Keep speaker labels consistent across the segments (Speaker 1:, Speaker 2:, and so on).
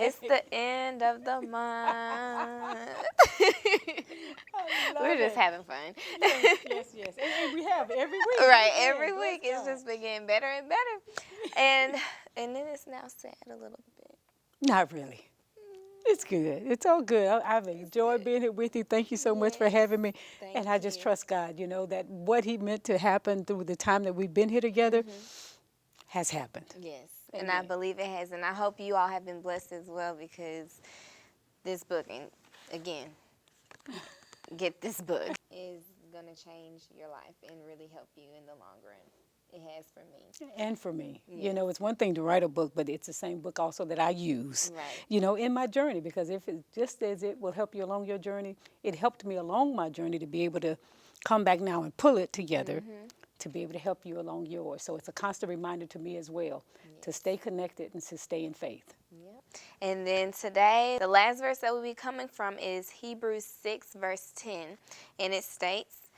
Speaker 1: It's the end of the month. We're just having fun.
Speaker 2: Yes. And we have every week.
Speaker 1: Right,
Speaker 2: Amen.
Speaker 1: every
Speaker 2: Bless
Speaker 1: week it's
Speaker 2: God.
Speaker 1: just been getting better and better. And then it's now sad a little bit.
Speaker 2: Not really. It's good. It's all good. I've enjoyed being here with you. Thank you so much for having me.
Speaker 1: Thank
Speaker 2: And I just
Speaker 1: you.
Speaker 2: trust God, that what He meant to happen through the time that we've been here together has happened.
Speaker 1: Yes, and I believe it has, and I hope you all have been blessed as well, because this book, and again, get this book, is going to change your life and really help you in the long run. It has for me.
Speaker 2: And for me.
Speaker 1: Yes.
Speaker 2: It's one thing to write a book, but it's the same book also that I use,
Speaker 1: Right.
Speaker 2: in my journey. Because if it just as it will help you along your journey, it helped me along my journey to be able to come back now and pull it together to be able to help you along yours. So it's a constant reminder to me as well to stay connected and to stay in faith.
Speaker 1: Yep. And then today, the last verse that we'll be coming from is Hebrews 6, verse 10. And it states,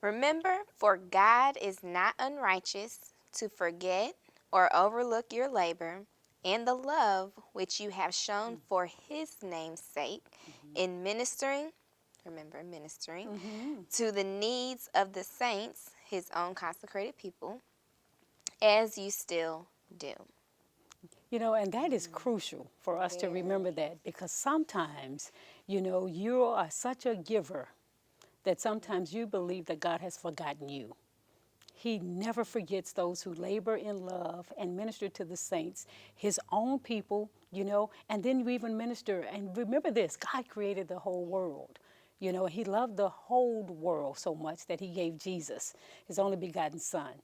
Speaker 1: "Remember, for God is not unrighteous to forget or overlook your labor and the love which you have shown for his name's sake in ministering," remember, ministering, "to the needs of the saints," his own consecrated people, "as you still do."
Speaker 2: And that is crucial for us to remember that, because sometimes, you are such a giver that sometimes you believe that God has forgotten you. He never forgets those who labor in love and minister to the saints, his own people, and then you even minister. And remember this, God created the whole world. He loved the whole world so much that he gave Jesus, his only begotten son,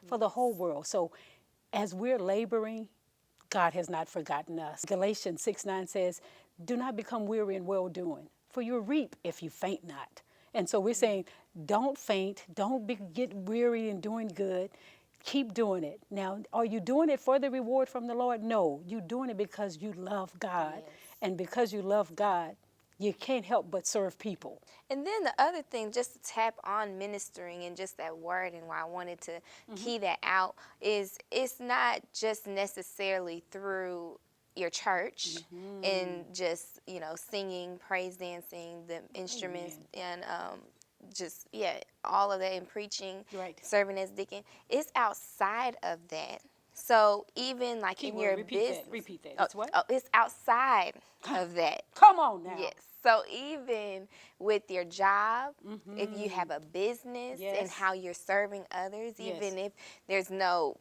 Speaker 2: for the whole world. So as we're laboring, God has not forgotten us. Galatians 6:9 says, "Do not become weary in well-doing, for you reap if you faint not." And so we're saying, don't faint, don't get weary in doing good. Keep doing it. Now, are you doing it for the reward from the Lord? No, you're doing it because you love God.
Speaker 1: Yes.
Speaker 2: And because you love God, you can't help but serve people.
Speaker 1: And then the other thing, just to tap on ministering and just that word, and why I wanted to key that out, is it's not just necessarily through your church and just, singing, praise dancing, the instruments, and all of that, and preaching,
Speaker 2: Right.
Speaker 1: serving as deacon. It's outside of that. So even like in your business.
Speaker 2: Repeat that.
Speaker 1: Oh,
Speaker 2: It's what?
Speaker 1: oh, it's outside of that.
Speaker 2: Come on now.
Speaker 1: Yes. So even with your job, if you have a business and
Speaker 2: Yes.
Speaker 1: how you're serving others,
Speaker 2: Yes.
Speaker 1: even if there's no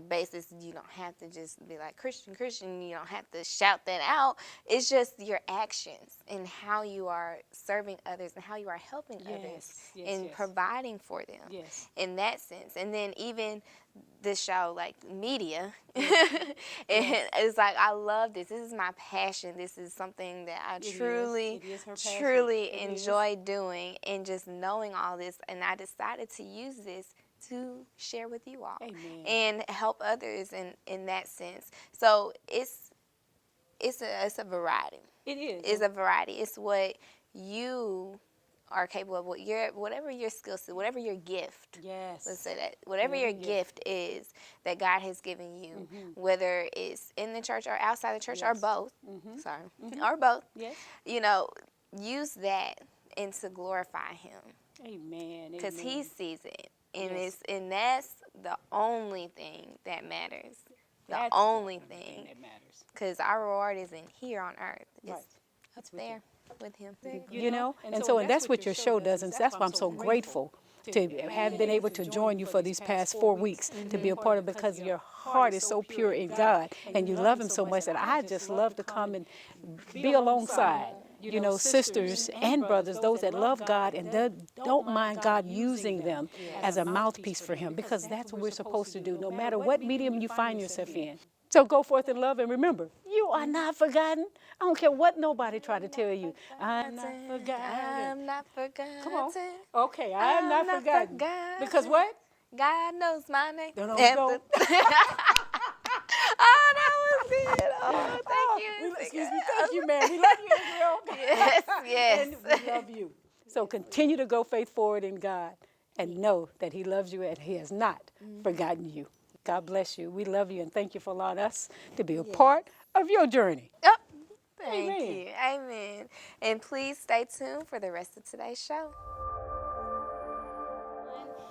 Speaker 1: basis, you don't have to just be like Christian, you don't have to shout that out. It's just your actions and how you are serving others and how you are helping others and providing for them in that sense. And then even this show, like media, and it's like, I love this. This is my passion. This is something that I truly enjoy doing, and just knowing all this. And I decided to use this to share with you all.
Speaker 2: Amen.
Speaker 1: And help others in that sense. So it's a variety.
Speaker 2: It is.
Speaker 1: It's a variety. It's what you are capable of, whatever your skill set, whatever your gift.
Speaker 2: Yes.
Speaker 1: Let's say that. Whatever your gift is that God has given you, whether it's in the church or outside the church or both. Sorry. Or both.
Speaker 2: Yes.
Speaker 1: Use that and to glorify him.
Speaker 2: Amen.
Speaker 1: Because he sees it. And that's the only thing that matters. The only thing
Speaker 2: that matters.
Speaker 1: Because our reward isn't here on earth. It's
Speaker 2: Right.
Speaker 1: up there with him.
Speaker 2: And that's what your show does, and that's why I'm so grateful to have been able to join you for these past 4 weeks, to be a part of, because your heart is so pure in God, and you love him so much that I just love to come and be alongside, sisters and brothers, those that love God and don't mind God using them as a mouthpiece for him, because that's what we're supposed to do, no matter what medium you find yourself in. So go forth in love, and remember, you are not forgotten. I don't care what nobody try to tell you. I'm not forgotten.
Speaker 1: I'm not forgotten.
Speaker 2: Come on. Okay, I'm not forgotten. Because what?
Speaker 1: God knows my name.
Speaker 2: No.
Speaker 1: Oh, that was good. Oh, thank you.
Speaker 2: Excuse me. Thank you, man. We love you, girl.
Speaker 1: Yes.
Speaker 2: And we love you. So continue to go faith forward in God, and know that he loves you and he has not forgotten you. God bless you. We love you, and thank you for allowing us to be a part of your journey.
Speaker 1: Thank
Speaker 2: Amen.
Speaker 1: you. Amen. And please stay tuned for the rest of today's show.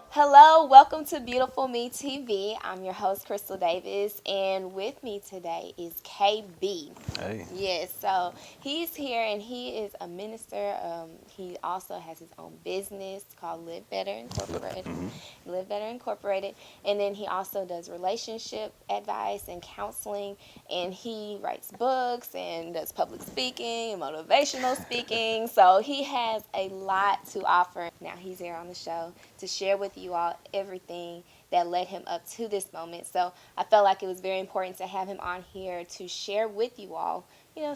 Speaker 1: Hello, welcome to Beautiful Me TV. I'm your host, Crystal Davis, and with me today is KB.
Speaker 3: Hey,
Speaker 1: Yes, so he's here and he is a minister. He also has his own business called Live Better Incorporated. Live Better Incorporated. And then he also does relationship advice and counseling. And he writes books and does public speaking and motivational speaking. So he has a lot to offer. Now he's here on the show to share with you all everything that led him up to this moment. So I felt like it was very important to have him on here to share with you all,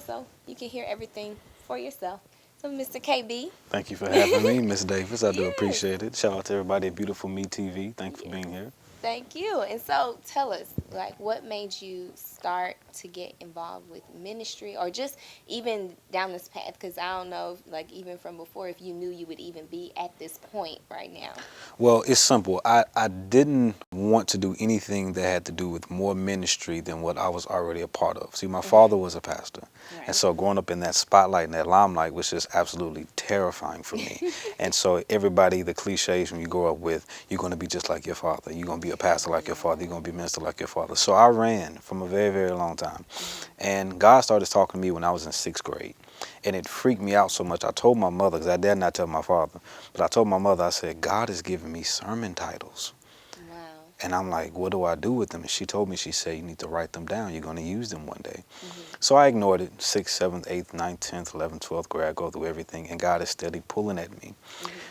Speaker 1: so you can hear everything for yourself. So, Mr. KB.
Speaker 3: thank you for having me, Miss Davis. I do
Speaker 1: Yes.
Speaker 3: appreciate it. Shout out to everybody at Beautiful Me TV. Thanks for
Speaker 1: Yes.
Speaker 3: being here.
Speaker 1: Thank you. And so tell us, like, what made you start to get involved with ministry or just even down this path? Because I don't know, like, even from before, if you knew you would even be at this point right now.
Speaker 3: Well, it's simple. I didn't want to do anything that had to do with more ministry than what I was already a part of. See, my father was a pastor.
Speaker 1: Right.
Speaker 3: And so growing up in that spotlight and that limelight was just absolutely terrifying for me. And so everybody, the cliches when you grow up with, you're going to be just like your father. You're going to be a pastor like your father. You're going to be a minister like your father. So I ran from a very, very long time. And God started talking to me when I was in 6th grade. And it freaked me out so much. I told my mother, because I dared not tell my father, but I told my mother, I said, God is giving me sermon titles.
Speaker 1: Wow.
Speaker 3: And I'm like, what do I do with them? And she told me, she said, you need to write them down. You're going to use them one day. So I ignored it. 6th, 7th, 8th, 9th, 10th, 11th, 12th grade. I go through everything. And God is steady pulling at me.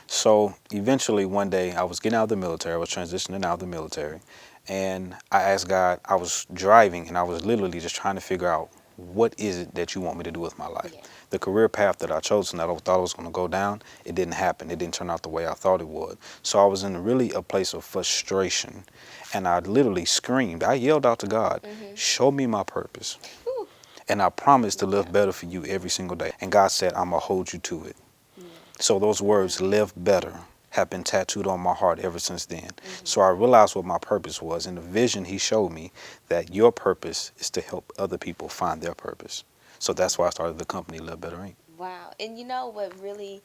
Speaker 3: So eventually one day I was getting out of the military. I was transitioning out of the military. And I asked God, I was driving and I was literally just trying to figure out, what is it that you want me to do with my life?
Speaker 1: Yeah.
Speaker 3: The career path that I chose and that I thought I was going to go down, it didn't happen. It didn't turn out the way I thought it would. So I was in really a place of frustration. And I literally screamed. I yelled out to God, show me my purpose.
Speaker 1: Whew.
Speaker 3: And I promise to live better for you every single day. And God said, I'm going to hold you to it. So those words, live better, have been tattooed on my heart ever since then. So I realized what my purpose was. In the vision, he showed me that your purpose is to help other people find their purpose. So that's why I started the company, Live Better Inc.
Speaker 1: Wow. And you know what really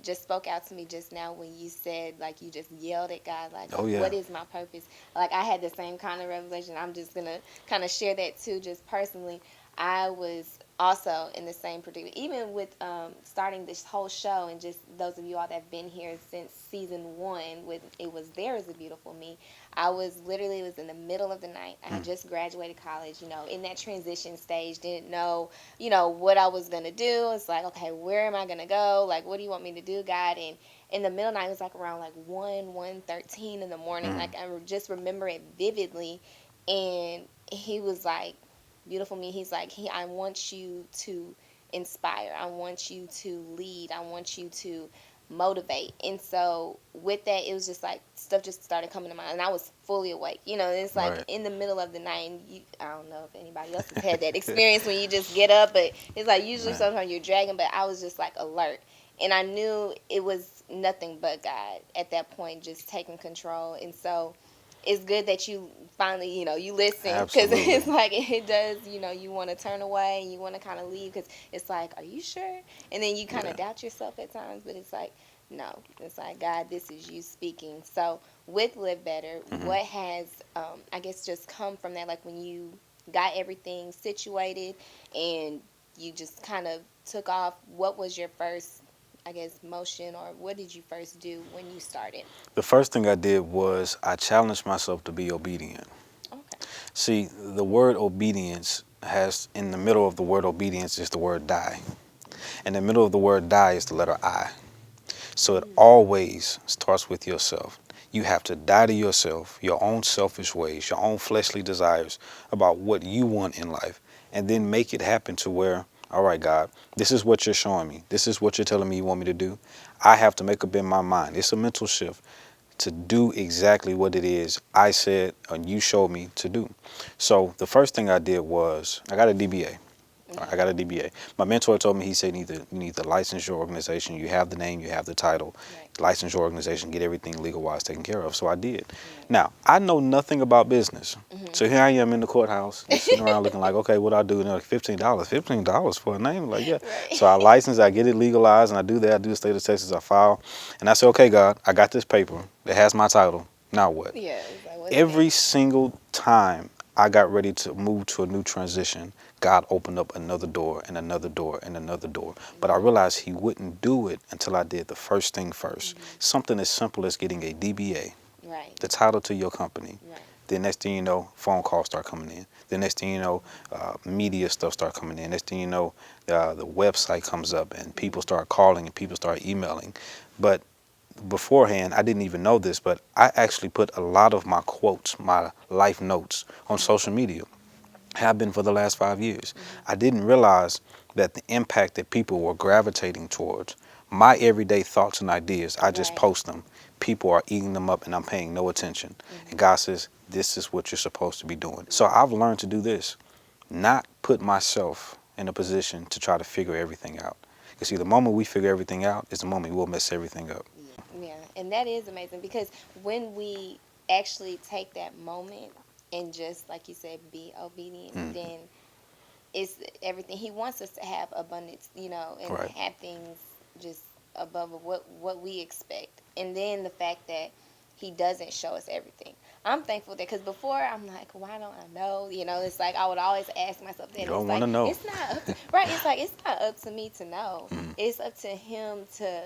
Speaker 1: just spoke out to me just now when you said, like, you just yelled at God, like,
Speaker 3: Oh, yeah.
Speaker 1: what is my purpose? Like, I had the same kind of revelation. I'm just going to kind of share that too, just personally. I was also in the same predicament, even with starting this whole show, and just those of you all that have been here since season 1 with It Was There Is a Beautiful Me. I was literally, it was in the middle of the night. I had just graduated college, in that transition stage, didn't know, what I was going to do. It's like, okay, where am I going to go? Like, what do you want me to do, God? And in the middle of the night, it was like around like 1:13 in the morning. Like, I just remember it vividly. And he was like, beautiful me. He's like, I want you to inspire. I want you to lead. I want you to motivate. And so with that, it was just like stuff just started coming to mind, and I was fully awake. It's like
Speaker 3: Right.
Speaker 1: in the middle of the night. And I don't know if anybody else has had that experience when you just get up, but it's like usually
Speaker 3: Right.
Speaker 1: sometimes you're dragging, but I was just like alert. And I knew it was nothing but God at that point, just taking control. And so it's good that you finally, you listen, because
Speaker 3: Absolutely.
Speaker 1: it's like it does, you want to turn away and you want to kind of leave because it's like, are you sure? And then you kind of
Speaker 3: Yeah.
Speaker 1: doubt yourself at times, but it's like, no, it's like, God, this is you speaking. So with Live Better, what has, I guess, just come from that, like when you got everything situated and you just kind of took off, what was your first, I guess, motion, or what did you first do when you started?
Speaker 3: The first thing I did was I challenged myself to be obedient.
Speaker 1: Okay.
Speaker 3: See, the word obedience has, in the middle of the word obedience is the word die. In the middle of the word die is the letter I. So it always starts with yourself. You have to die to yourself, your own selfish ways, your own fleshly desires about what you want in life, and then make it happen to where, all right, God, this is what you're showing me. This is what you're telling me you want me to do. I have to make up in my mind. It's a mental shift to do exactly what it is I said and you showed me to do. So the first thing I did was I got a DBA. I got a DBA. My mentor told me, he said, you need to license your organization. You have the name, you have the title.
Speaker 1: Right.
Speaker 3: License your organization, get everything legal-wise taken care of. So I did. Now, I know nothing about business. So here I am in the courthouse, just sitting around looking like, okay, what I do? And they're like, $15. $15 for a name? Like, yeah.
Speaker 1: Right.
Speaker 3: So I license, I get it legalized, and I do that. I do the state of Texas, I file. And I say, okay, God, I got this paper that has my title. Now what?
Speaker 1: Yeah. It's like, what's
Speaker 3: Every
Speaker 1: next?
Speaker 3: single time I got ready to move to a new transition, God opened up another door and another door and another door. But I realized he wouldn't do it until I did the first thing first. Something as simple as getting a DBA,
Speaker 1: Right.
Speaker 3: the title to your company.
Speaker 1: Right.
Speaker 3: The next thing you know, phone calls start coming in. The next thing you know, media stuff start coming in. Next thing you know, the website comes up and people start calling and people start emailing. But beforehand, I didn't even know this, but I actually put a lot of my quotes, my life notes on social media. Have been for the last 5 years. I didn't realize that the impact that people were gravitating towards my everyday thoughts and ideas, I just
Speaker 1: Right.
Speaker 3: post them. People are eating them up and I'm paying no attention. And God says, this is what you're supposed to be doing. So I've learned to do this, not put myself in a position to try to figure everything out. Because see, the moment we figure everything out is the moment we'll mess everything up.
Speaker 1: Yeah, and that is amazing because when we actually take that moment and just like you said, be obedient, then it's everything. He wants us to have abundance, and
Speaker 3: Right.
Speaker 1: have things just above of what we expect. And then the fact that he doesn't show us everything. I'm thankful that because before I'm like, why don't I know? It's like I would always ask myself that.
Speaker 3: You
Speaker 1: And
Speaker 3: don't
Speaker 1: it's
Speaker 3: want
Speaker 1: like
Speaker 3: to know.
Speaker 1: it's not up right. It's like it's not up to me to know. It's up to him to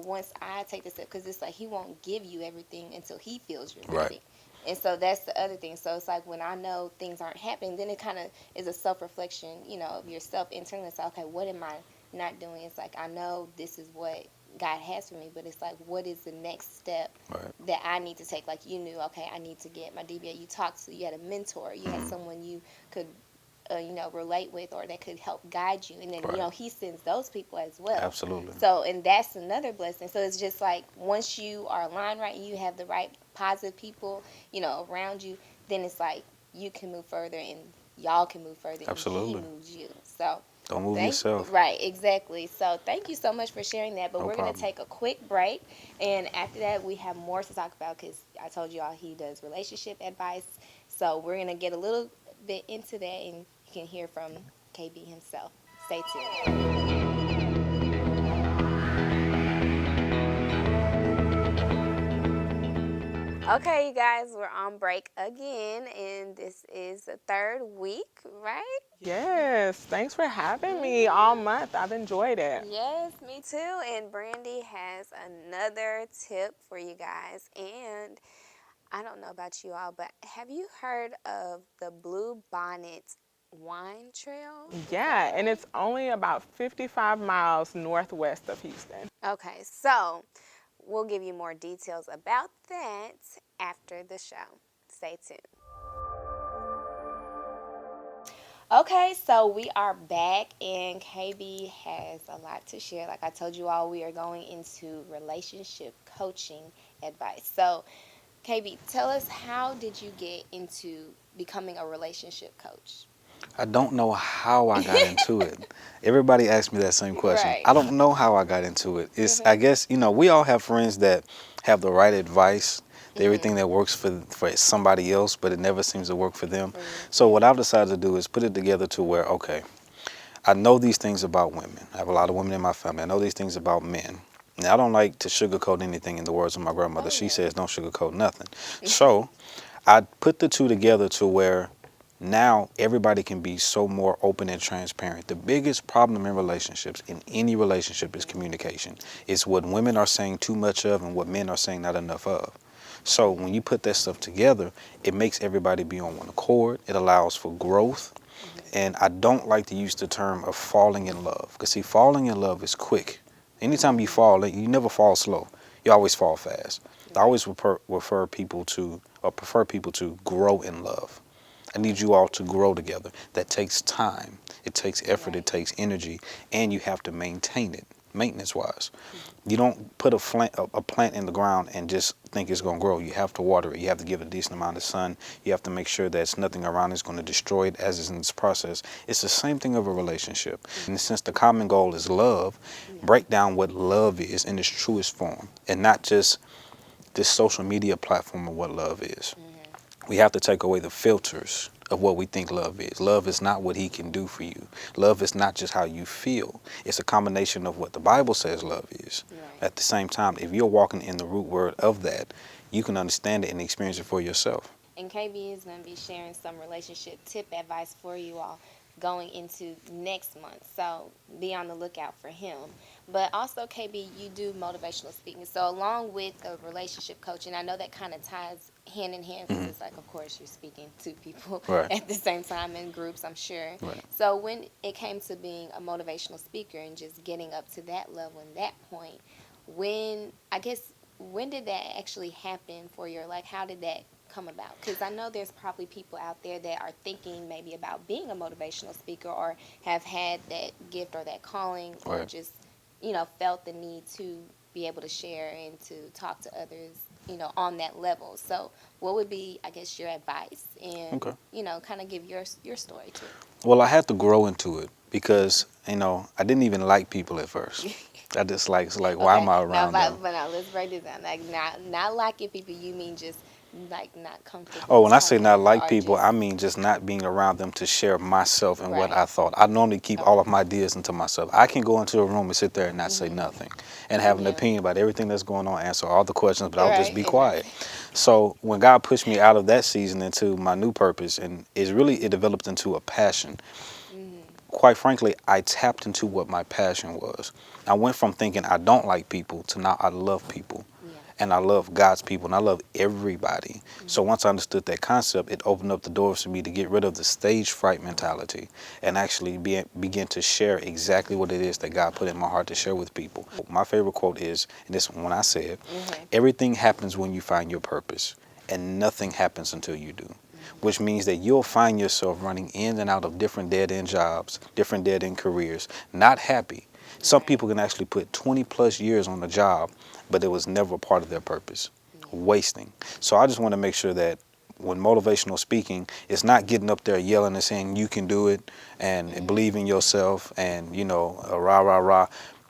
Speaker 1: once I take the step because it's like he won't give you everything until he feels you're
Speaker 3: Right.
Speaker 1: ready. And so that's the other thing. So it's like when I know things aren't happening, then it kind of is a self-reflection, of yourself internally. It's like, okay, what am I not doing? It's like I know this is what God has for me, but it's like, what is the next step
Speaker 3: Right.
Speaker 1: that I need to take? Like you knew, okay, I need to get my DBA. You talked to, you had a mentor, you had someone you could, relate with, or that could help guide you. And then
Speaker 3: Right.
Speaker 1: He sends those people as well.
Speaker 3: Absolutely.
Speaker 1: So, and that's another blessing. So it's just like once you are aligned right, you have the right positive people, around you, then it's like you can move further and y'all can move further and he
Speaker 3: Absolutely.
Speaker 1: moves you. So
Speaker 3: Don't move yourself.
Speaker 1: right, exactly. So thank you so much for sharing that. But
Speaker 3: No
Speaker 1: we're going to
Speaker 3: problem.
Speaker 1: take a quick break. And after that, we have more to talk about because I told you all he does relationship advice. So we're going to get a little bit into that and you can hear from KB himself. Stay tuned. Okay, you guys, we're on break again, and this is the third week, right?
Speaker 4: Yes, thanks for having me all month. I've enjoyed it.
Speaker 1: Yes, me too. And Brandy has another tip for you guys. And I don't know about you all, but have you heard of the Blue Bonnet Wine Trail? Is that
Speaker 4: Yeah, and
Speaker 1: right?
Speaker 4: it's only about 55 miles northwest of Houston.
Speaker 1: Okay, so we'll give you more details about that after the show. Stay tuned. Okay, so we are back, and KB has a lot to share. Like I told you all, we are going into relationship coaching advice. So, KB, tell us, how did you get into becoming a relationship coach?
Speaker 3: I don't know how I got into it. Everybody asks me that same question.
Speaker 1: Right.
Speaker 3: I don't know how I got into it. I guess, we all have friends that have the right advice, everything that works for somebody else, but it never seems to work for them. So what I've decided to do is put it together to where, okay, I know these things about women. I have a lot of women in my family. I know these things about men. Now, I don't like to sugarcoat anything, in the words of my grandmother. She says don't sugarcoat nothing. So I put the two together to where now everybody can be so more open and transparent. The biggest problem in relationships, in any relationship, is communication. It's what women are saying too much of and what men are saying not enough of. So when you put that stuff together, it makes everybody be on one accord. It allows for growth. And I don't like to use the term of falling in love. Because see, falling in love is quick. Anytime you fall, you never fall slow. You always fall fast. I always prefer people to grow in love. I need you all to grow together. That takes time. It takes effort. It takes energy. And you have to maintain it. maintenance wise. You don't put a plant in the ground and just think it's going to grow. You have to water it. You have to give it a decent amount of sun. You have to make sure that nothing around it's going to destroy it as it's in this process. It's the same thing of a relationship. And since the common goal is love, break down what love is in its truest form, and not just this social media platform of what love is. We have to take away the filters of what we think love is. Love is not what he can do for you. Love is not just how you feel. It's a combination of what the Bible says love is.
Speaker 1: Right.
Speaker 3: At the same time, if you're walking in the root word of that, you can understand it and experience it for yourself.
Speaker 1: And KB is going to be sharing some relationship tip advice for you all going into next month. So be on the lookout for him. But also, KB, you do motivational speaking. So along with the relationship coaching, I know that kind of ties hand in hand because it's like, of course, you're speaking to people
Speaker 3: Right.
Speaker 1: at the same time in groups, I'm sure.
Speaker 3: Right.
Speaker 1: So when it came to being a motivational speaker and just getting up to that level and that point, when did that actually happen for your, like, how did that come about? Because I know there's probably people out there that are thinking maybe about being a motivational speaker or have had that gift or that calling or
Speaker 3: Right.
Speaker 1: just, felt the need to be able to share and to talk to others, on that level. So what would be, I guess, your advice and,
Speaker 3: Okay.
Speaker 1: kind of give your story too.
Speaker 3: Well, I had to grow into it because, I didn't even like people at first. I just it's like, why am I around them?
Speaker 1: But now let's break this down. Like, not liking people, you mean just like not comfortable.
Speaker 3: Oh, when I say not
Speaker 1: talking
Speaker 3: like
Speaker 1: or
Speaker 3: people,
Speaker 1: just,
Speaker 3: I mean just not being around them to share myself and what
Speaker 1: Right.
Speaker 3: I thought. I normally keep all of my ideas into myself. I can go into a room and sit there and not say nothing and have an
Speaker 1: Yeah.
Speaker 3: opinion about everything that's going on, answer all the questions, but I'll just
Speaker 1: Right,
Speaker 3: be
Speaker 1: and
Speaker 3: quiet. So when God pushed me out of that season into my new purpose, and it developed into a passion. Quite frankly, I tapped into what my passion was. I went from thinking I don't like people to now I love people.
Speaker 1: Yeah.
Speaker 3: And I love God's people, and I love everybody. So once I understood that concept, it opened up the doors for me to get rid of the stage fright mentality and actually begin to share exactly what it is that God put in my heart to share with people. My favorite quote is, and this one when I say it, everything happens when you find your purpose, and nothing happens until you do. Which means that you'll find yourself running in and out of different dead-end jobs, different dead-end careers, not happy. Some people can actually put 20 plus years on a job, but it was never a part of their purpose. Wasting. So I just want to make sure that when motivational speaking, it's not getting up there yelling and saying you can do it and believe in yourself and, rah, rah, rah.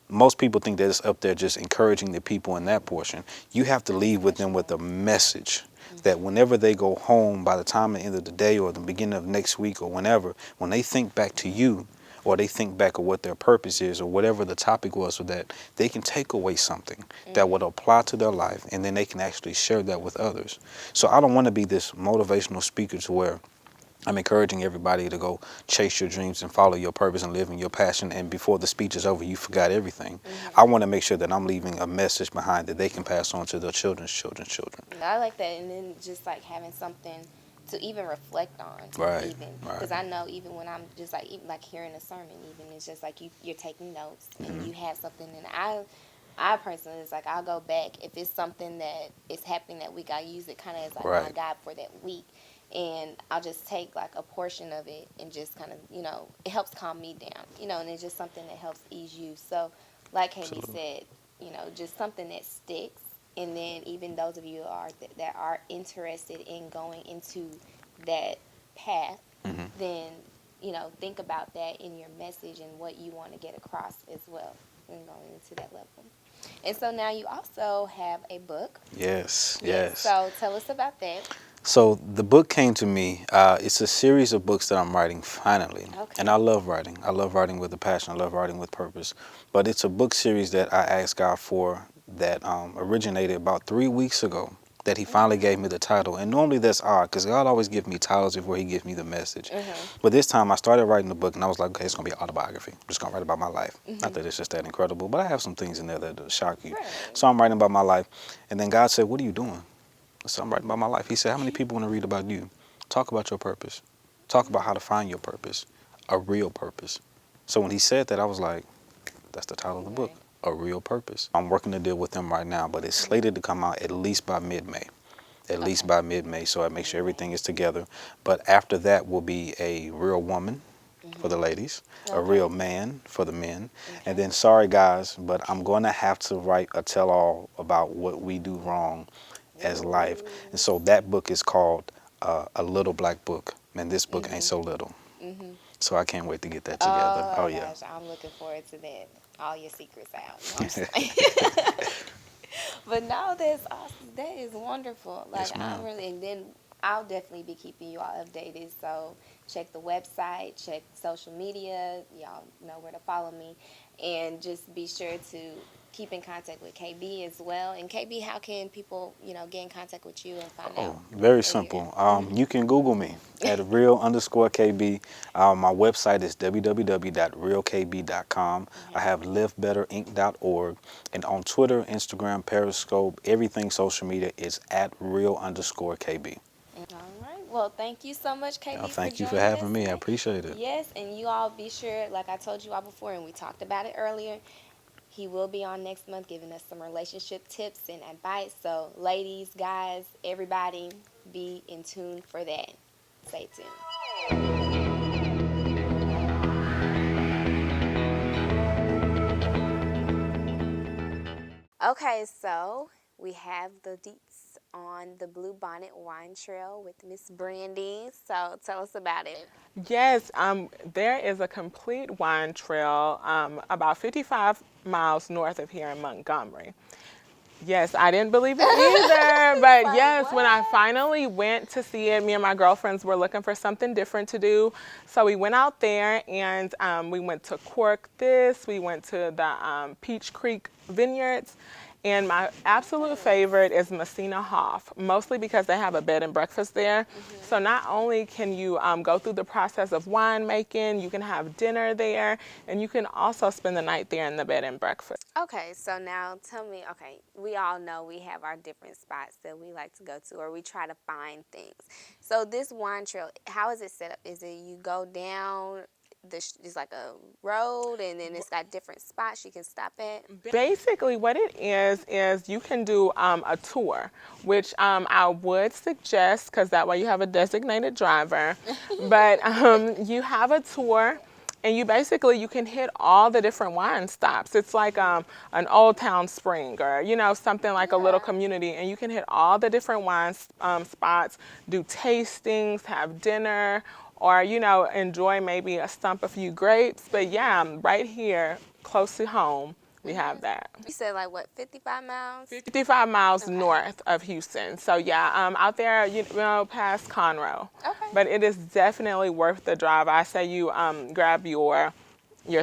Speaker 3: Most people think that it's up there just encouraging the people in that portion. You have to leave with them with a message that whenever they go home, by the time at the end of the day or the beginning of next week or whenever, when they think back to you or they think back of what their purpose is or whatever the topic was for that, they can take away something that would apply to their life, and then they can actually share that with others. So I don't want to be this motivational speaker to where I'm encouraging everybody to go chase your dreams and follow your purpose and live in your passion, and before the speech is over, you forgot everything. I want to make sure that I'm leaving a message behind that they can pass on to their children's children's children.
Speaker 1: I like that, and then just like having something to even reflect on,
Speaker 3: Right,
Speaker 1: even
Speaker 3: right.
Speaker 1: because I know even when I'm just like even like hearing a sermon, even it's just like you're taking notes and you have something, and I personally, it's like I'll go back if it's something that is happening that week. I use it kind of as like my
Speaker 3: Right.
Speaker 1: guide for that week, and I'll just take like a portion of it and just kind of it helps calm me down, and it's just something that helps ease you. So, like Haley said, just something that sticks. And then even those of you that are interested in going into that path, then think about that in your message and what you want to get across as well when going into that level. And so now you also have a book.
Speaker 3: Yes, yes.
Speaker 1: So tell us about that.
Speaker 3: So the book came to me. It's a series of books that I'm writing finally.
Speaker 1: Okay.
Speaker 3: And I love writing. I love writing with a passion. I love writing with purpose. But it's a book series that I asked God for that originated about 3 weeks ago, that he finally gave me the title. And normally that's odd because God always gives me titles before he gives me the message. But this time I started writing the book and I was like, okay, it's going to be an autobiography. I'm just going to write about my life. Not that it's just that incredible, but I have some things in there that will shock you.
Speaker 1: Right.
Speaker 3: So I'm writing about my life. And then God said, what are you doing? So I'm writing about my life. He said, how many people want to read about you? Talk about your purpose. Talk about how to find your purpose, a real purpose. So when he said that, I was like, that's the title of the book, A Real Purpose. I'm working to deal with them right now, but it's slated to come out at least by mid-May. At least by mid-May, so I make sure everything is together. But after that will be a real woman for the ladies, a
Speaker 1: Okay.
Speaker 3: real man for the men, and then sorry guys, but I'm going to have to write a tell-all about what we do wrong as life. And so that book is called A Little Black Book, and this book ain't so little. So I can't wait to get that together.
Speaker 1: Oh,
Speaker 3: Oh
Speaker 1: my
Speaker 3: yeah.
Speaker 1: gosh, I'm looking forward to that. All your secrets out. No, I'm just playing. But no, that's awesome. That is wonderful. Like,
Speaker 3: Yes,
Speaker 1: I'm
Speaker 3: ma'am.
Speaker 1: really, and then I'll definitely be keeping you all updated. So check the website, check social media. Y'all know where to follow me. And just be sure to keep in contact with KB as well. And KB, how can people, get in contact with you and find out?
Speaker 3: Oh, very
Speaker 1: where you're
Speaker 3: simple.
Speaker 1: at?
Speaker 3: You can Google me at real_KB. My website is www.realkb.com. I have livebetterinc.org. And on Twitter, Instagram, Periscope, everything social media is at real_KB.
Speaker 1: All right. Well, thank you so much, KB,
Speaker 3: Thank you for
Speaker 1: joining
Speaker 3: having
Speaker 1: us
Speaker 3: me. I
Speaker 1: today.
Speaker 3: appreciate it.
Speaker 1: Yes, and you all be sure, like I told you all before, and we talked about it earlier, he will be on next month giving us some relationship tips and advice. So, ladies, guys, everybody, be in tune for that. Stay tuned. Okay, so we have the deets on the Blue Bonnet Wine Trail with Miss Brandy. So tell us about it.
Speaker 4: Yes, there is a complete wine trail about 55 miles north of here in Montgomery. Yes, I didn't believe it either, but
Speaker 1: Like,
Speaker 4: yes, when I
Speaker 1: what?
Speaker 4: finally went to see it, me and my girlfriends were looking for something different to do. So we went out there and we went to Cork This, we went to the Peach Creek Vineyards, and my absolute favorite is Messina Hoff, mostly because they have a bed and breakfast there. So not only can you go through the process of winemaking, you can have dinner there, and you can also spend the night there in the bed and breakfast.
Speaker 1: Okay, so now tell me, okay, we all know we have our different spots that we like to go to or we try to find things. So this wine trail, how is it set up? Is it you go down, it's like a road and then it's got different spots you can stop at?
Speaker 4: Basically, what it is you can do a tour, which I would suggest because that way you have a designated driver. But you have a tour, and you can hit all the different wine stops. It's like an Old Town Spring or something like a little community, and you can hit all the different wine spots, do tastings, have dinner, or enjoy maybe a few grapes. But yeah, right here close to home we have that.
Speaker 1: You said like what, 55 miles?
Speaker 4: 55 miles
Speaker 1: Okay.
Speaker 4: north of Houston. So yeah, out there, past Conroe.
Speaker 1: Okay.
Speaker 4: But it is definitely worth the drive. I say you grab your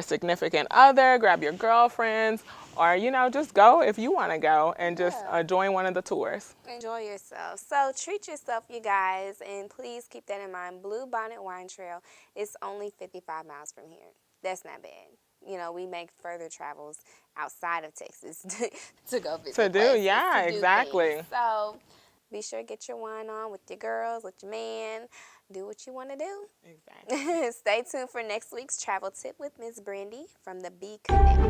Speaker 4: significant other, grab your girlfriends, or just go if you want to go and just join one of the tours.
Speaker 1: Enjoy yourself. So treat yourself, you guys, and please keep that in mind. Blue Bonnet Wine Trail is only 55 miles from here. That's not bad. We make further travels outside of Texas to go visit
Speaker 4: To do,
Speaker 1: places,
Speaker 4: yeah,
Speaker 1: to do
Speaker 4: exactly.
Speaker 1: things. So be sure to get your wine on with your girls, with your man. Do what you want to do.
Speaker 4: Exactly.
Speaker 1: Stay tuned for next week's travel tip with Miss Brandy from the Be Connect.